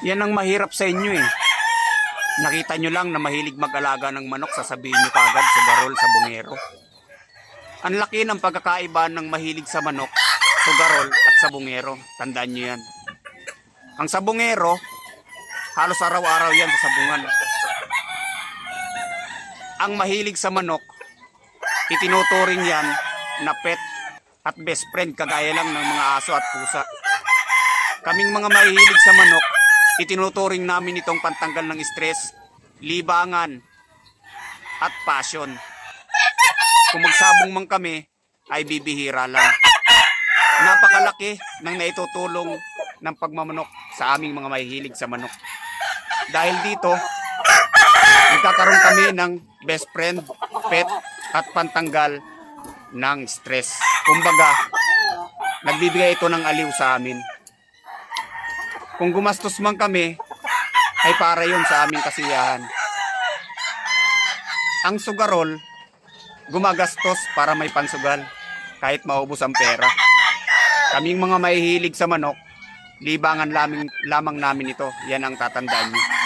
Yan ang mahirap sa inyo eh. Nakita nyo lang na mahilig mag-alaga ng manok, sasabihin nyo kaagad sugarol sa bungero. Ang laki ng pagkakaiba ng mahilig sa manok, sugarol at sabungero. Tandaan nyo yan. Ang sabungero, halos araw-araw yan sa sabungan. Ang mahilig sa manok, itinuturing yan na pet at best friend, kagaya lang ng mga aso at pusa. Kaming mga mahilig sa manok, itinuturing namin itong pantanggal ng stress, libangan, at passion. Kung magsabong man kami, ay bibihira lang. Napakalaki ng naitutulong ng pagmamanok sa aming mga mahilig sa manok. Dahil dito, nagkakaroon kami ng best friend, pet, at pantanggal ng stress. Kumbaga, nagbibigay ito ng aliw sa amin. Kung gumastos man kami, ay para yun sa aming kasiyahan. Ang sugarol, gumagastos para may pansugal, kahit maubos ang pera. Kaming mga mahihilig sa manok, libangan lamang namin ito. Yan ang tatandaan niyo.